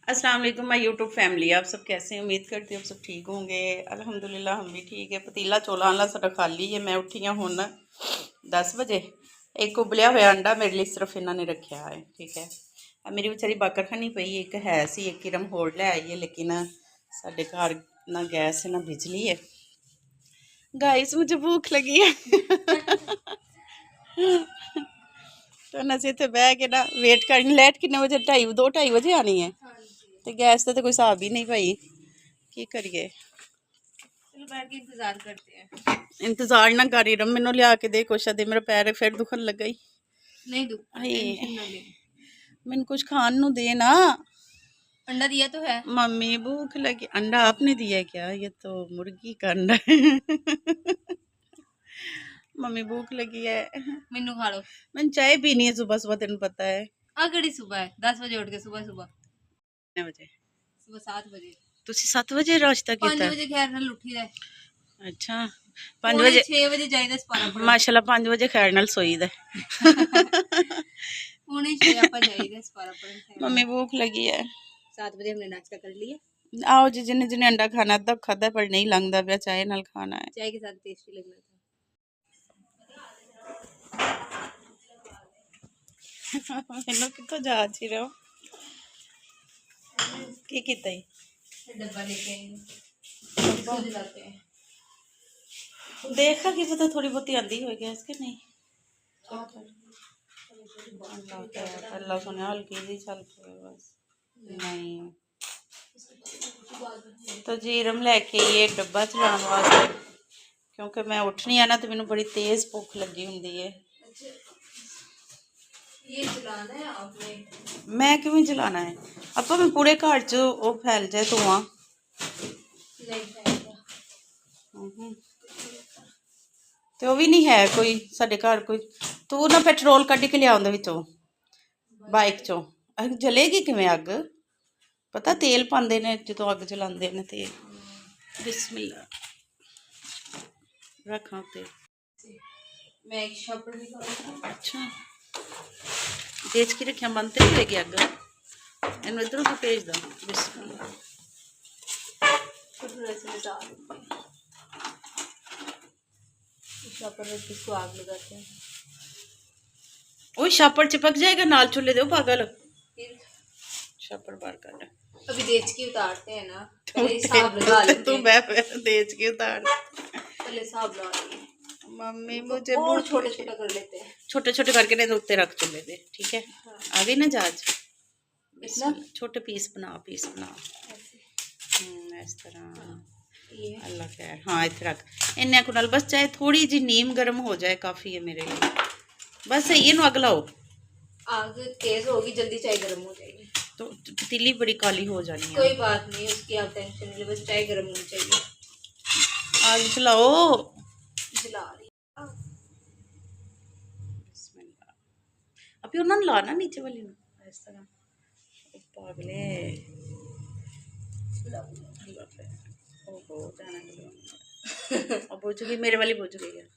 अस्सलाम वालेकुम my YouTube family. आप सब कैसे हैं? उम्मीद करती हूँ आप सब ठीक होंगे। अल्हम्दुलिल्लाह हम भी ठीक है। पतीला चौलां वाला साडा खाली है। मैं उठी हाँ हुण 10 बजे। एक उबलिया हुआ अंडा मेरे लिए सिर्फ इन्होंने रखा है, ठीक है। मेरी बेचारी बाकरखानी पई एक है सी, एक किरम होड़ ले आई है, लेकिन साडे घर ना गैस है ना बिजली है। गाइस मुझे भूख लगी है तो असीं इत्थे बह के ना वेट करनी। लाइट कितने बजे? 2:30 बजे आनी है। तो गैस का तो कोई हिसाब ही नहीं भाई, की करिए। चलो बैठ के इंतजार करते हैं। इंतजार ना करी रम, मैनू लिया के दे कुछ दे, मेरा पैर फिर दुखन लग गई। नहीं दुख टेंशन ना ले। मैनू कुछ खान नू दे ना। अंडा दिया तो है मम्मी भूख लगी। अंडा आपने दिया क्या? ये तो मुर्गी का अंडा है मम्मी भूख लगी है। मैनू खा लो। मैंने चाय पीनी है सुबह सुबह, तेन पता है। कड़ी सुबह है 10 बजे उठ के सुबह सुबह कितने बजे? सुबह 7 बजे। तुसी 7 बजे नाश्ता 5 कीता? बजे खैर नाल उठी दा। अच्छा 5 बजे 6 बजे जाइदा सपारा पड़न। माशाल्लाह 5 बजे खैर नाल सोई दा पौने 6 आपा जाइदा सपारा पड़न। मम्मी भूख लगी है। 7 बजे हमने नाश्ता कर लिया। आओ जी, जिन्हें जिन्हें अंडा खाना तो खादा, पर नहीं लंघदा पिया चाय नाल खाना है। चाय के साथ टेस्टी लगना था। मैनू कित्थों जा छी रहे हो? की कीता ही? डब्बा लेके आए जलाते हैं। देखा कि पता थोड़ी बहुत आंदी हो गैस के नहीं। अल्लाह सुने हल्की जी चल पे बस नहीं। तो जीरम लेके ये डब्बा चलाने वास्ते, क्योंकि मैं उठनी है ना तो मैनू बड़ी तेज़ भुख लगी होंगी है। ये जलाना है आपने? मैं क्यों जलाना है? अपा मैं पूरे घर च वो फैल जाए धुआं। नहीं फैलता। तो भी नहीं है कोई साडे घर कोई। तू ना पेट्रोल कढ़ के लिया उहदे विचों बाइक चों। जलेगी किवें अग? पता तेल पांदे ने जो अग जलांदे ने तेल। बिस्मिल्लाह रखा उत्ते। मैं एक शॉपर भी करूँगा। अच्छा तेज की रखिया बंद तो नहीं होएगी अग? इन्हू इधरों को भेज दो। बिस्मिल्लाह शॉपर में किसको आग लगाते हैं? ओए शापर चिपक जाएगा नाल चूल्हे दे पागल। फिर शापर बाहर कर। अभी देचकी उतारते हैं ना, पहले हिसाब लगा लेते तू हैं। मैं तेज की उतार। पहले हिसाब लगा लेंगे। मम्मी मुझे और छोटे छोटे कर लेते हैं। छोटे छोटे करके नहीं उत्ते रख चूल्हे दे, ठीक है। हाँ। आ गई ना जाज? इतना छोटे पीस बना इस तरह। ये अल्लाह खैर। हाँ इतने रख इन्ने को नाल बस, चाहे थोड़ी जी नीम गर्म हो जाए काफ़ी है मेरे लिए। बस सही है। अग लाओ। आग तेज होगी जल्दी चाय गर्म हो जाएगी। तो पतीली बड़ी काली हो जानी है। कोई बात नहीं उसकी आप टेंशन नहीं ले, बस चाय गर्म होनी चाहिए। आग चलाओ। जला रही अभी उन्होंने लाना नीचे वाली इस तरह। पागले ओहो जाना अब बुझ गई मेरे वाली, बुझ गई है।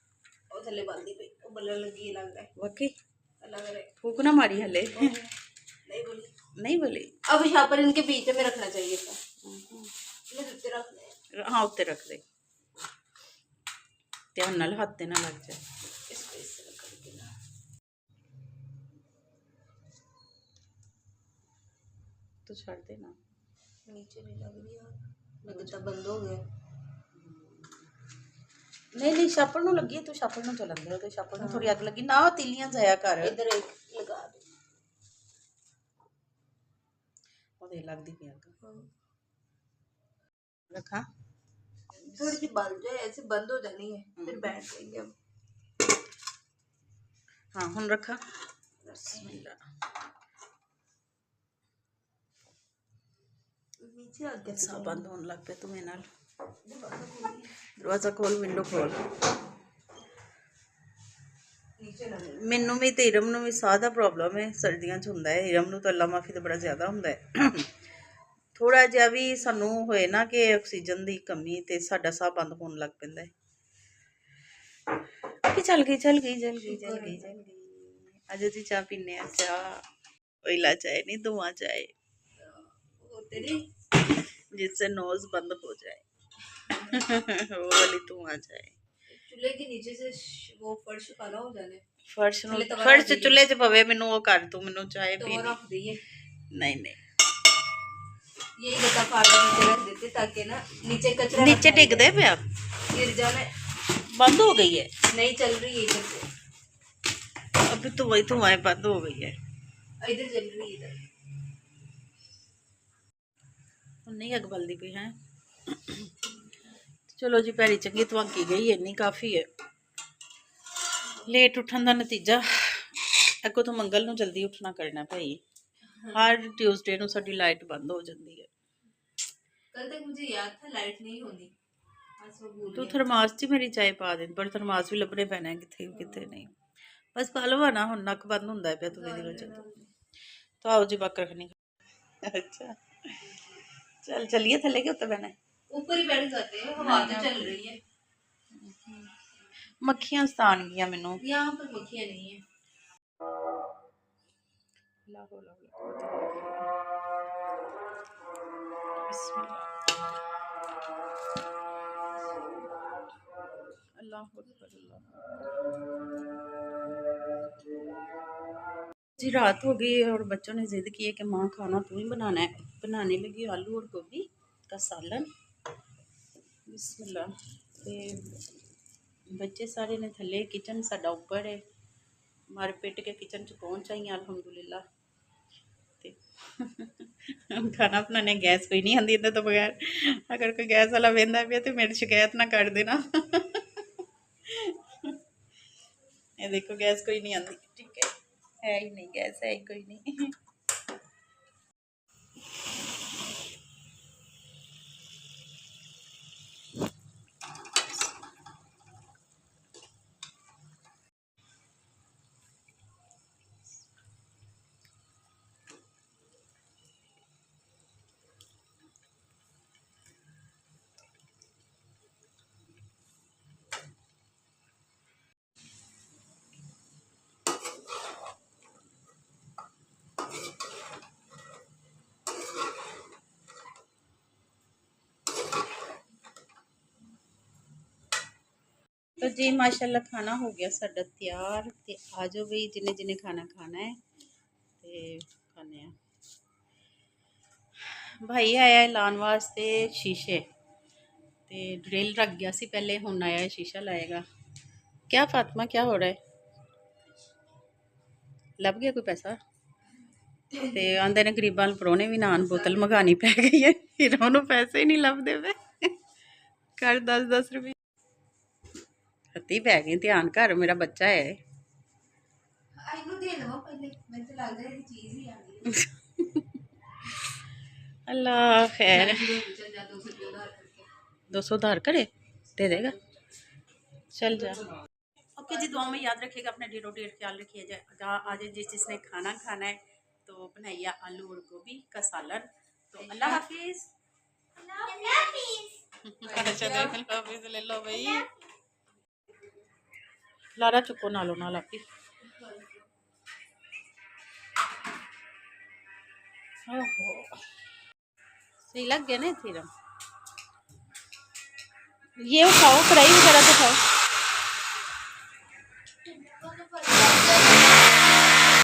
और थल्ले बांधी पे वो बल्ला लगी लग रहा है। वाकई लग रहा है। फूक ना मारी हले। नहीं बोली। नहीं बोली। अब यहाँ पर इनके बीच में रखना चाहिए था। मैं उत्ते रख दे। हाँ उत्ते रख दे, ध्यान नाल हाथ ते ना लग जाए। इसको इस तरह करके ना तो छोड़ देना। नीचे नहीं लग रही यार, लगता बंद हो गया। नहीं नहीं छापड़ नूं लगी है, तू छापड़ नूं चलन दे। छापड़ नूं थोड़ी अग लगी ना, तीलियां जाया कर। इधर एक लगा दे। ओदे लगदी पई अग। रखा थोड़ी सी बंद जाए, ऐसे बंद हो जानी है फिर बैठ जाएंगे हम। हाँ हुन रखा। बिस्मिल्लाह नीचे आ गया। सब बंद होने लग पे। तुम्हें नाल दरवाजा खोल, विंडो खोल। मैनू भी तो इरम नूं भी साह दा प्रॉब्लम है, सर्दियां च हुंदा है। इरम नूं तो अल्लाह माफी तो बड़ा ज़्यादा हुंदा है। थोड़ा जिहा भी सानू होए ना कि ऑक्सीजन की कमी, तो साडा साह बंद होने लग पैंदा है। कि चल गई चल गई चल गई चल गई चल गई। अज जी चाह पीने चाह, ओइला चाय नहीं दुआ चाय। तेरी जिससे नोज बंद हो जाए वो वाली तू आ जाए। चूल्हे के नीचे से वो फर्श काला हो जाने फर्श थल्ले तवा फर्श रख दईए। चुੱਲ੍ਹੇ 'ਚ ਪਵੇ ਮੈਨੂੰ ਉਹ ਕਰ ਤੂੰ ਮੈਨੂੰ ਚਾय तवा पीनी रख दईए। नहीं नहीं यही गद्दा फाड़ के नीचे रख देते ताकि ना नीचे कचरा नीचे रखना डिग दे पिया गिर जाने। बंद हो गई है नहीं चल रही है इधर से, अभी तो वही धुआं बंद हो गई है इधर चल रही है इधर। नहीं अग बलदी पई है। चलो जी भैड़ी चंगी धुआंकी गई इन्नी काफ़ी है। लेट उठन का नतीजा अगों तो मंगल नूं जल्दी उठना करना भाई। हर ट्यूसडे नूं साडी लाइट बंद हो जाती है। कल तक मुझे याद था लाइट नहीं होनी, आज वो भूल तो गया। थर्मास च मेरी चाय पा दें पर थर्मास भी लभने पैना है कितने कितने नहीं। बस पा लवा ना हुण नक बंद हुंदा पिया तू मेरी वजह तो आओ जी बक रखनी। अच्छा चल चलिए थले के उत्ते बहना ऊपर ही बैठ जाते हैं, हवा तो चल रही है। मक्खियां सतान गया मैनू। यहाँ पर मक्खियाँ नहीं है। जी रात हो गई और बच्चों ने जिद की है कि माँ खाना तू ही बनाना है। बनाने लगी आलू और गोभी का सालन। बिस्मिल्लाह। ते बच्चे सारे ने थले किचन साडा ऊपर है। मारे पेट के किचन च पहुँच आई अल्हम्दुलिल्लाह। ते खाना बनाने गैस कोई नहीं आती इधर तो बगैर। अगर कोई गैस वाला वेंदा पिया तो मेरी शिकायत ना कर देना। ये देखो गैस कोई नहीं आती ठीक है ही नहीं गैस है ही कोई नहीं। तो जी माशाल्लाह खाना हो गया साडा तैयार। ते आ जाओ भाई जिन्हें जिन्हें खाना खाना है ते खाने। भाई आया है लाने वास्ते शीशे ते ड्रिल रख गया सी पहले, हुण आया है शीशा लाएगा। क्या फातिमा क्या हो रहा है? लभ गया कोई पैसा? ते आंदे ने गरीबां नूं परौने भी नान बोतल मंगानी पै गई है फिर उन्होंने पैसे ही नहीं लभदे पे कर 10-10 रुपये हत्ती पै गई। ध्यान कर मेरा बच्चा है। अल्लाह खैर 200 उधार करे दे देगा। चल जा। ओके जी दुआ में याद रखिएगा अपना डेट ख्याल रखिएगा। आज जिसने खाना खाना है तो बनाइए आलू और गोभी का सालन। तो अल्लाह हाफिज। हाफिज ले लो भाई। लारा चुको नालो नाल आपी। सही लग गया ना थीरम। ये उठाओ कढ़ाई वगैरह तो उठाओ।